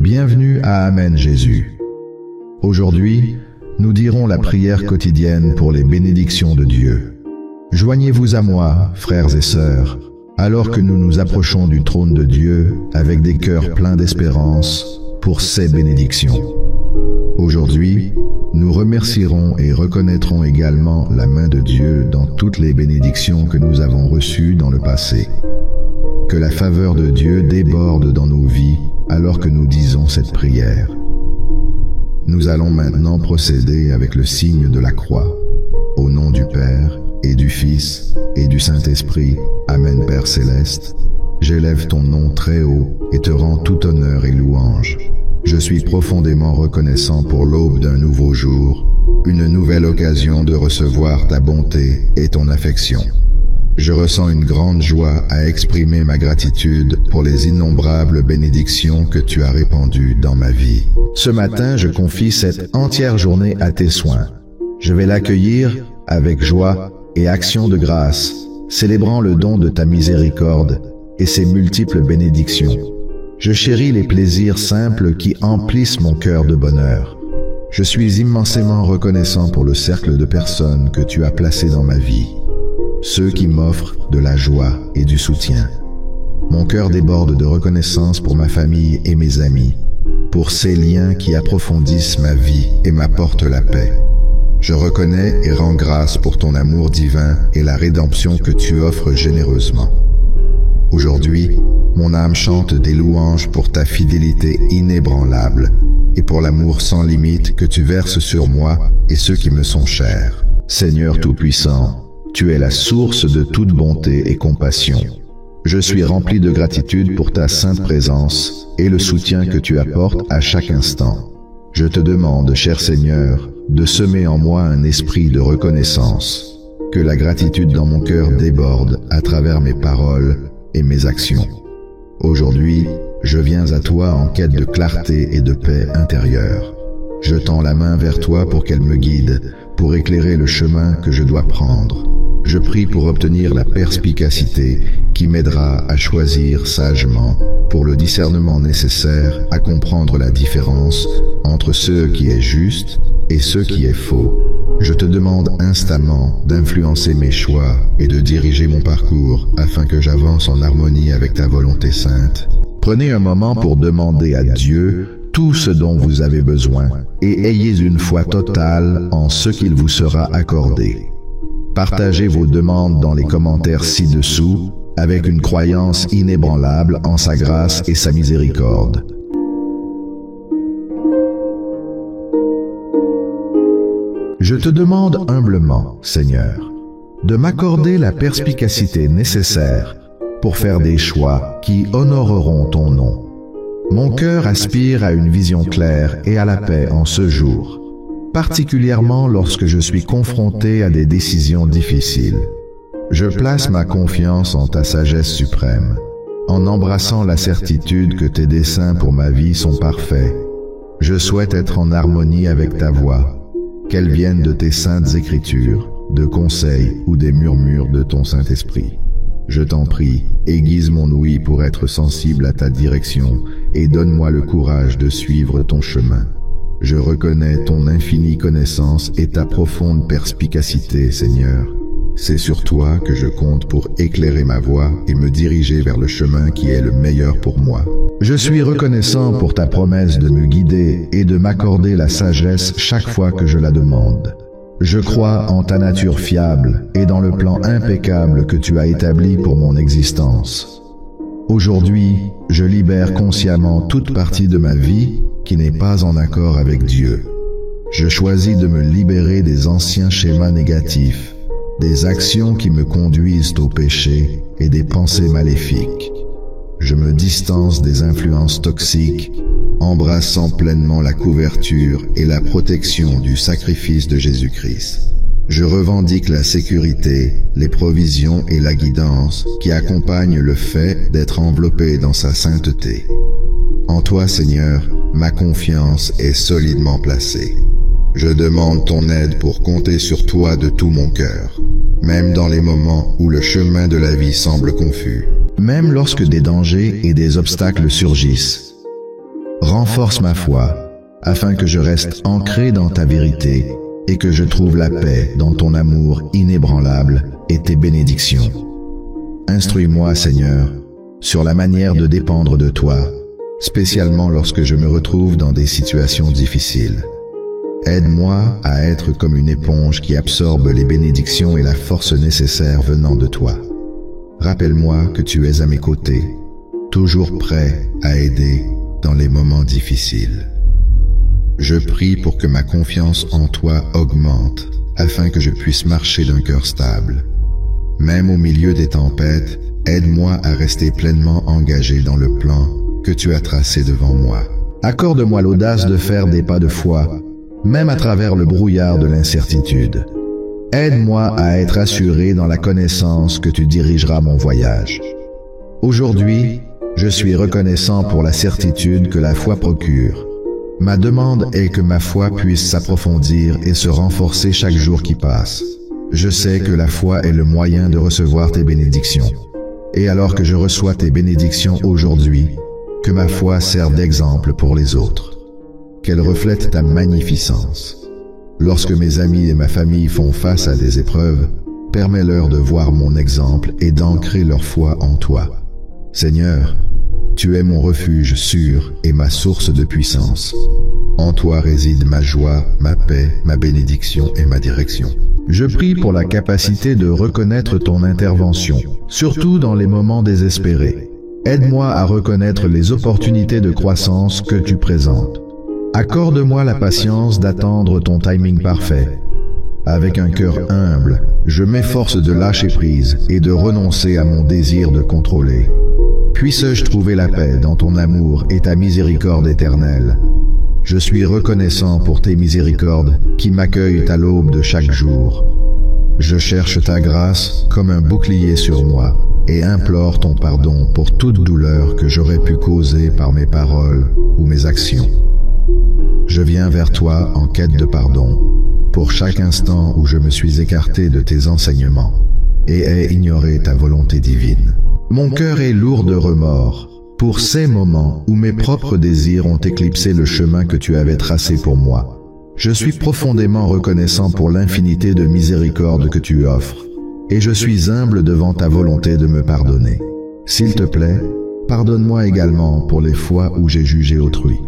Bienvenue à Amen Jésus. Aujourd'hui, nous dirons la prière quotidienne pour les bénédictions de Dieu. Joignez-vous à moi, frères et sœurs, alors que nous nous approchons du trône de Dieu avec des cœurs pleins d'espérance pour ses bénédictions. Aujourd'hui, nous remercierons et reconnaîtrons également la main de Dieu dans toutes les bénédictions que nous avons reçues dans le passé. Que la faveur de Dieu déborde dans nos vies alors que nous disons cette prière. Nous allons maintenant procéder avec le signe de la croix. Au nom du Père, et du Fils, et du Saint-Esprit. Amen. Père céleste, j'élève ton nom très haut et te rends tout honneur et louange. Je suis profondément reconnaissant pour l'aube d'un nouveau jour, une nouvelle occasion de recevoir ta bonté et ton affection. Je ressens une grande joie à exprimer ma gratitude pour les innombrables bénédictions que tu as répandues dans ma vie. Ce matin, je confie cette entière journée à tes soins. Je vais l'accueillir avec joie et action de grâce, célébrant le don de ta miséricorde et ses multiples bénédictions. Je chéris les plaisirs simples qui emplissent mon cœur de bonheur. Je suis immensément reconnaissant pour le cercle de personnes que tu as placé dans ma vie, ceux qui m'offrent de la joie et du soutien. Mon cœur déborde de reconnaissance pour ma famille et mes amis, pour ces liens qui approfondissent ma vie et m'apportent la paix. Je reconnais et rends grâce pour ton amour divin et la rédemption que tu offres généreusement. Aujourd'hui, mon âme chante des louanges pour ta fidélité inébranlable et pour l'amour sans limite que tu verses sur moi et ceux qui me sont chers. Seigneur Tout-Puissant, tu es la source de toute bonté et compassion. Je suis rempli de gratitude pour ta sainte présence et le soutien que tu apportes à chaque instant. Je te demande, cher Seigneur, de semer en moi un esprit de reconnaissance, que la gratitude dans mon cœur déborde à travers mes paroles et mes actions. Aujourd'hui, je viens à toi en quête de clarté et de paix intérieure. Je tends la main vers toi pour qu'elle me guide, pour éclairer le chemin que je dois prendre. Je prie pour obtenir la perspicacité qui m'aidera à choisir sagement, pour le discernement nécessaire à comprendre la différence entre ce qui est juste et ce qui est faux. Je te demande instamment d'influencer mes choix et de diriger mon parcours afin que j'avance en harmonie avec ta volonté sainte. Prenez un moment pour demander à Dieu tout ce dont vous avez besoin et ayez une foi totale en ce qu'il vous sera accordé. Partagez vos demandes dans les commentaires ci-dessous avec une croyance inébranlable en sa grâce et sa miséricorde. Je te demande humblement, Seigneur, de m'accorder la perspicacité nécessaire pour faire des choix qui honoreront ton nom. Mon cœur aspire à une vision claire et à la paix en ce jour, particulièrement lorsque je suis confronté à des décisions difficiles. Je place ma confiance en ta sagesse suprême, en embrassant la certitude que tes desseins pour ma vie sont parfaits. Je souhaite être en harmonie avec ta voix, qu'elle vienne de tes saintes écritures, de conseils ou des murmures de ton Saint-Esprit. Je t'en prie, aiguise mon ouïe pour être sensible à ta direction et donne-moi le courage de suivre ton chemin. Je reconnais ton infinie connaissance et ta profonde perspicacité, Seigneur. C'est sur toi que je compte pour éclairer ma voie et me diriger vers le chemin qui est le meilleur pour moi. Je suis reconnaissant pour ta promesse de me guider et de m'accorder la sagesse chaque fois que je la demande. Je crois en ta nature fiable et dans le plan impeccable que tu as établi pour mon existence. Aujourd'hui, je libère consciemment toute partie de ma vie qui n'est pas en accord avec Dieu. Je choisis de me libérer des anciens schémas négatifs, des actions qui me conduisent au péché et des pensées maléfiques. Je me distance des influences toxiques, embrassant pleinement la couverture et la protection du sacrifice de Jésus-Christ. Je revendique la sécurité, les provisions et la guidance qui accompagnent le fait d'être enveloppé dans sa sainteté. En toi, Seigneur, ma confiance est solidement placée. Je demande ton aide pour compter sur toi de tout mon cœur, même dans les moments où le chemin de la vie semble confus, même lorsque des dangers et des obstacles surgissent. Renforce ma foi, afin que je reste ancré dans ta vérité et que je trouve la paix dans ton amour inébranlable et tes bénédictions. Instruis-moi, Seigneur, sur la manière de dépendre de toi, spécialement lorsque je me retrouve dans des situations difficiles. Aide-moi à être comme une éponge qui absorbe les bénédictions et la force nécessaire venant de toi. Rappelle-moi que tu es à mes côtés, toujours prêt à aider dans les moments difficiles. Je prie pour que ma confiance en toi augmente, afin que je puisse marcher d'un cœur stable. Même au milieu des tempêtes, aide-moi à rester pleinement engagé dans le plan que tu as tracé devant moi. Accorde-moi l'audace de faire des pas de foi, même à travers le brouillard de l'incertitude. Aide-moi à être assuré dans la connaissance que tu dirigeras mon voyage. Aujourd'hui, je suis reconnaissant pour la certitude que la foi procure. Ma demande est que ma foi puisse s'approfondir et se renforcer chaque jour qui passe. Je sais que la foi est le moyen de recevoir tes bénédictions. Et alors que je reçois tes bénédictions aujourd'hui, que ma foi serve d'exemple pour les autres. Qu'elle reflète ta magnificence. Lorsque mes amis et ma famille font face à des épreuves, permets-leur de voir mon exemple et d'ancrer leur foi en toi. Seigneur, tu es mon refuge sûr et ma source de puissance. En toi réside ma joie, ma paix, ma bénédiction et ma direction. Je prie pour la capacité de reconnaître ton intervention, surtout dans les moments désespérés. Aide-moi à reconnaître les opportunités de croissance que tu présentes. Accorde-moi la patience d'attendre ton timing parfait. Avec un cœur humble, je m'efforce de lâcher prise et de renoncer à mon désir de contrôler. Puisse-je trouver la paix dans ton amour et ta miséricorde éternelle. Je suis reconnaissant pour tes miséricordes qui m'accueillent à l'aube de chaque jour. Je cherche ta grâce comme un bouclier sur moi et implore ton pardon pour toute douleur que j'aurais pu causer par mes paroles ou mes actions. Je viens vers toi en quête de pardon pour chaque instant où je me suis écarté de tes enseignements et ai ignoré ta volonté divine. Mon cœur est lourd de remords pour ces moments où mes propres désirs ont éclipsé le chemin que tu avais tracé pour moi. Je suis profondément reconnaissant pour l'infinité de miséricorde que tu offres, et je suis humble devant ta volonté de me pardonner. S'il te plaît, pardonne-moi également pour les fois où j'ai jugé autrui,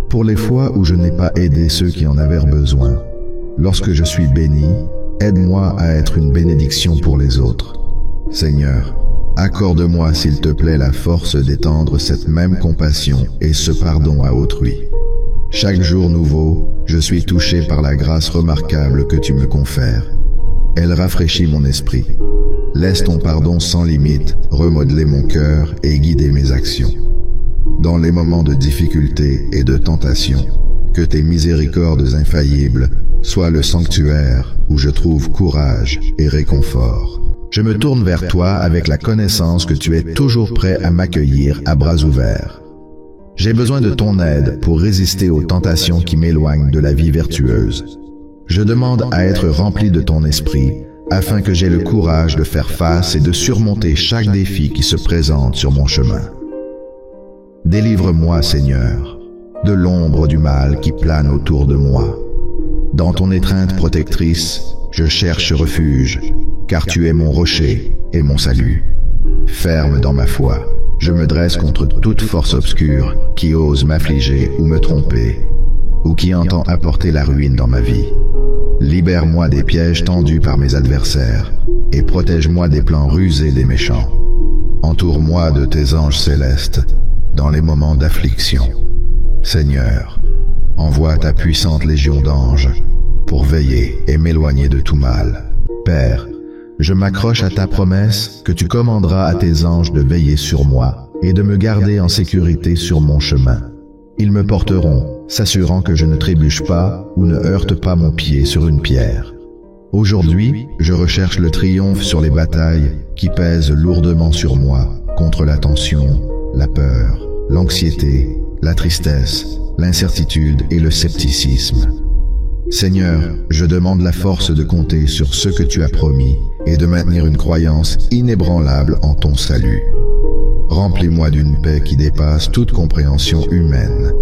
pour les fois où je n'ai pas aidé ceux qui en avaient besoin. Lorsque je suis béni, aide-moi à être une bénédiction pour les autres. Seigneur, accorde-moi s'il te plaît la force d'étendre cette même compassion et ce pardon à autrui. Chaque jour nouveau, je suis touché par la grâce remarquable que tu me confères. Elle rafraîchit mon esprit. Laisse ton pardon sans limite remodeler mon cœur et guider mes actions. Dans les moments de difficulté et de tentation, que tes miséricordes infaillibles soient le sanctuaire où je trouve courage et réconfort. Je me tourne vers toi avec la connaissance que tu es toujours prêt à m'accueillir à bras ouverts. J'ai besoin de ton aide pour résister aux tentations qui m'éloignent de la vie vertueuse. Je demande à être rempli de ton esprit, afin que j'aie le courage de faire face et de surmonter chaque défi qui se présente sur mon chemin. Délivre-moi, Seigneur, de l'ombre du mal qui plane autour de moi. Dans ton étreinte protectrice, je cherche refuge, car tu es mon rocher et mon salut. Ferme dans ma foi, je me dresse contre toute force obscure qui ose m'affliger ou me tromper, ou qui entend apporter la ruine dans ma vie. Libère-moi des pièges tendus par mes adversaires, et protège-moi des plans rusés des méchants. Entoure-moi de tes anges célestes, dans les moments d'affliction. Seigneur, envoie ta puissante légion d'anges, pour veiller et m'éloigner de tout mal. Père, je m'accroche à ta promesse que tu commanderas à tes anges de veiller sur moi et de me garder en sécurité sur mon chemin. Ils me porteront, s'assurant que je ne trébuche pas ou ne heurte pas mon pied sur une pierre. Aujourd'hui, je recherche le triomphe sur les batailles qui pèsent lourdement sur moi, contre la tension, la peur, l'anxiété, la tristesse, l'incertitude et le scepticisme. Seigneur, je demande la force de compter sur ce que tu as promis et de maintenir une croyance inébranlable en ton salut. Remplis-moi d'une paix qui dépasse toute compréhension humaine.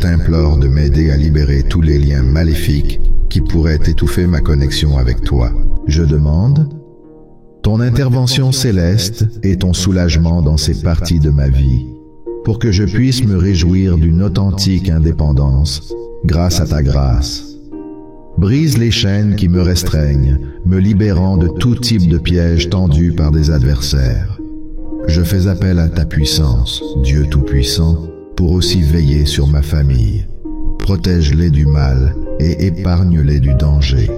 t'implore de m'aider à libérer tous les liens maléfiques qui pourraient étouffer ma connexion avec toi. Je demande ton intervention céleste et ton soulagement dans ces parties de ma vie, pour que je puisse me réjouir d'une authentique indépendance grâce à ta grâce. Brise les chaînes qui me restreignent, me libérant de tout type de pièges tendus par des adversaires. Je fais appel à ta puissance, Dieu Tout-Puissant, pour aussi veiller sur ma famille. Protège-les du mal et épargne-les du danger.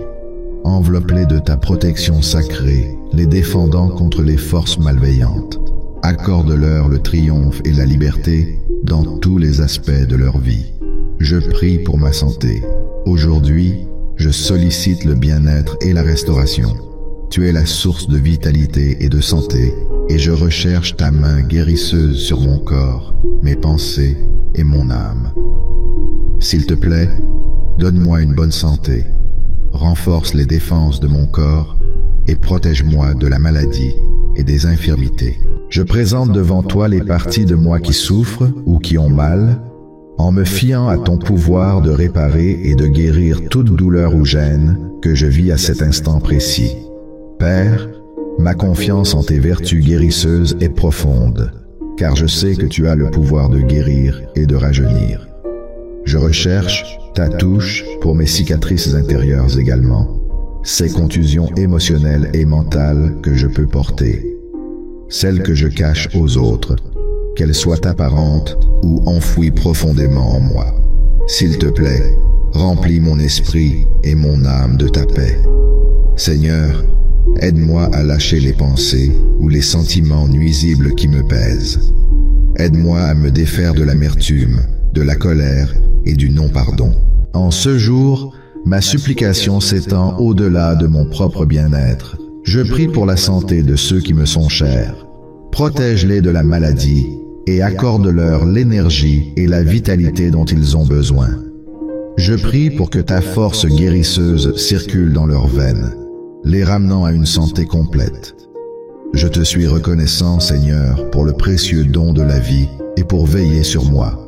Enveloppe-les de ta protection sacrée, les défendant contre les forces malveillantes. Accorde-leur le triomphe et la liberté dans tous les aspects de leur vie. Je prie pour ma santé. Aujourd'hui, je sollicite le bien-être et la restauration. Tu es la source de vitalité et de santé, et je recherche ta main guérisseuse sur mon corps, mes pensées et mon âme. S'il te plaît, donne-moi une bonne santé, renforce les défenses de mon corps et protège-moi de la maladie et des infirmités. Je présente devant toi les parties de moi qui souffrent ou qui ont mal, en me fiant à ton pouvoir de réparer et de guérir toute douleur ou gêne que je vis à cet instant précis. Père, ma confiance en tes vertus guérisseuses est profonde, car je sais que tu as le pouvoir de guérir et de rajeunir. Je recherche ta touche pour mes cicatrices intérieures également, ces contusions émotionnelles et mentales que je peux porter, celles que je cache aux autres, qu'elles soient apparentes ou enfouies profondément en moi. S'il te plaît, remplis mon esprit et mon âme de ta paix. Seigneur, aide-moi à lâcher les pensées ou les sentiments nuisibles qui me pèsent. Aide-moi à me défaire de l'amertume, de la colère et du non-pardon. En ce jour, ma supplication s'étend au-delà de mon propre bien-être. Je prie pour la santé de ceux qui me sont chers. Protège-les de la maladie et accorde-leur l'énergie et la vitalité dont ils ont besoin. Je prie pour que ta force guérisseuse circule dans leurs veines, les ramenant à une santé complète. Je te suis reconnaissant, Seigneur, pour le précieux don de la vie et pour veiller sur moi.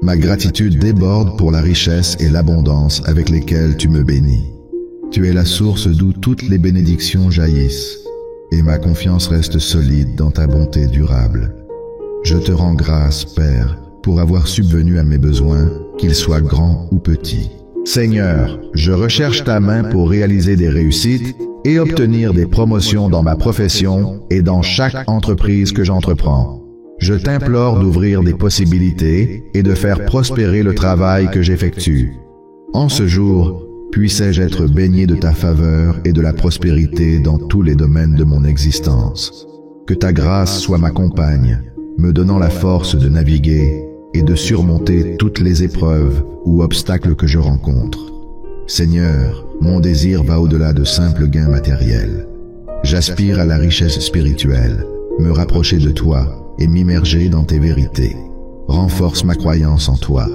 Ma gratitude déborde pour la richesse et l'abondance avec lesquelles tu me bénis. Tu es la source d'où toutes les bénédictions jaillissent, et ma confiance reste solide dans ta bonté durable. Je te rends grâce, Père, pour avoir subvenu à mes besoins, qu'ils soient grands ou petits. Seigneur, je recherche ta main pour réaliser des réussites et obtenir des promotions dans ma profession et dans chaque entreprise que j'entreprends. Je t'implore d'ouvrir des possibilités et de faire prospérer le travail que j'effectue. En ce jour, puissais-je être baigné de ta faveur et de la prospérité dans tous les domaines de mon existence. Que ta grâce soit ma compagne, me donnant la force de naviguer et de surmonter toutes les épreuves ou obstacles que je rencontre. Seigneur, mon désir va au-delà de simples gains matériels. J'aspire à la richesse spirituelle, me rapprocher de toi et m'immerger dans tes vérités. Renforce ma croyance en toi.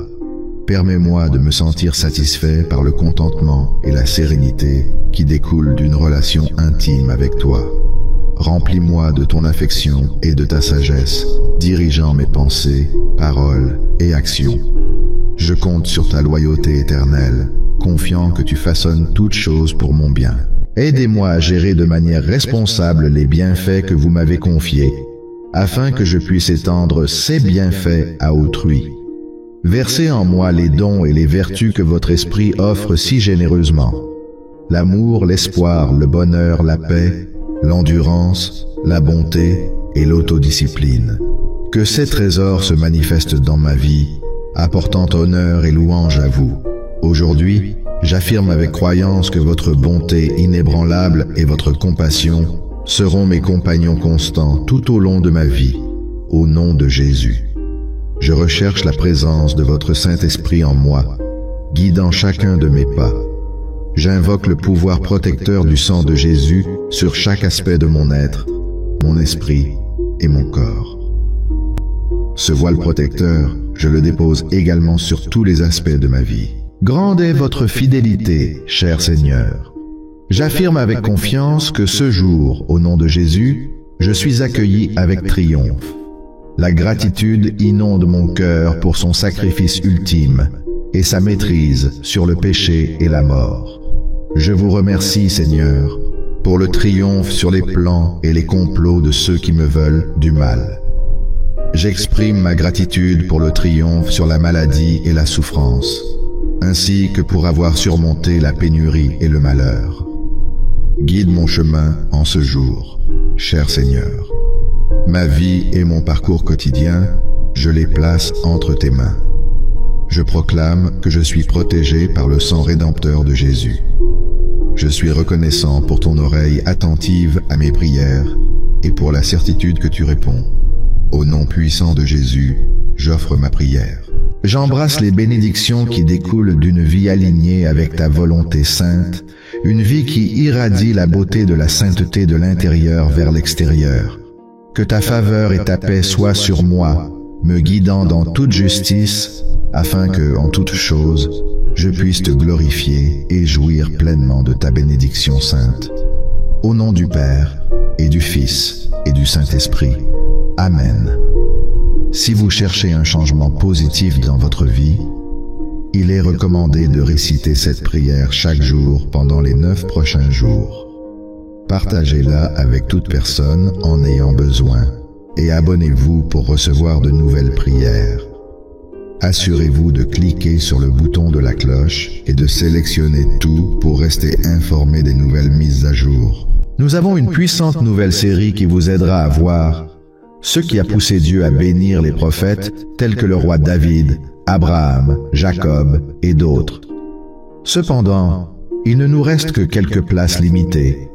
Permets-moi de me sentir satisfait par le contentement et la sérénité qui découlent d'une relation intime avec toi. Remplis-moi de ton affection et de ta sagesse, dirigeant mes pensées, paroles et actions. Je compte sur ta loyauté éternelle, confiant que tu façonnes toutes choses pour mon bien. Aidez-moi à gérer de manière responsable les bienfaits que vous m'avez confiés, afin que je puisse étendre ces bienfaits à autrui. Versez en moi les dons et les vertus que votre esprit offre si généreusement. L'amour, l'espoir, le bonheur, la paix, l'endurance, la bonté et l'autodiscipline. Que ces trésors se manifestent dans ma vie, apportant honneur et louange à vous. Aujourd'hui, j'affirme avec croyance que votre bonté inébranlable et votre compassion seront mes compagnons constants tout au long de ma vie, au nom de Jésus. Je recherche la présence de votre Saint-Esprit en moi, guidant chacun de mes pas. J'invoque le pouvoir protecteur du sang de Jésus sur chaque aspect de mon être, mon esprit et mon corps. Ce voile protecteur, je le dépose également sur tous les aspects de ma vie. Grande est votre fidélité, cher Seigneur. J'affirme avec confiance que ce jour, au nom de Jésus, je suis accueilli avec triomphe. La gratitude inonde mon cœur pour son sacrifice ultime et sa maîtrise sur le péché et la mort. Je vous remercie, Seigneur, pour le triomphe sur les plans et les complots de ceux qui me veulent du mal. J'exprime ma gratitude pour le triomphe sur la maladie et la souffrance, ainsi que pour avoir surmonté la pénurie et le malheur. Guide mon chemin en ce jour, cher Seigneur. Ma vie et mon parcours quotidien, je les place entre tes mains. Je proclame que je suis protégé par le sang rédempteur de Jésus. Je suis reconnaissant pour ton oreille attentive à mes prières et pour la certitude que tu réponds. Au nom puissant de Jésus, j'offre ma prière. J'embrasse les bénédictions qui découlent d'une vie alignée avec ta volonté sainte, une vie qui irradie la beauté de la sainteté de l'intérieur vers l'extérieur. Que ta faveur et ta paix soient sur moi, me guidant dans toute justice, afin que, en toute chose, je puisse te glorifier et jouir pleinement de ta bénédiction sainte. Au nom du Père, et du Fils, et du Saint-Esprit. Amen. Si vous cherchez un changement positif dans votre vie, il est recommandé de réciter cette prière chaque jour pendant les 9 prochains jours. Partagez-la avec toute personne en ayant besoin et abonnez-vous pour recevoir de nouvelles prières. Assurez-vous de cliquer sur le bouton de la cloche et de sélectionner tout pour rester informé des nouvelles mises à jour. Nous avons une puissante nouvelle série qui vous aidera à voir ce qui a poussé Dieu à bénir les prophètes tels que le roi David, Abraham, Jacob et d'autres. Cependant, il ne nous reste que quelques places limitées.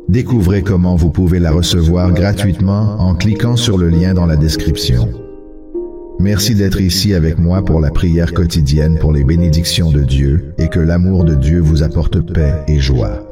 Découvrez comment vous pouvez la recevoir gratuitement en cliquant sur le lien dans la description. Merci d'être ici avec moi pour la prière quotidienne pour les bénédictions de Dieu et que l'amour de Dieu vous apporte paix et joie.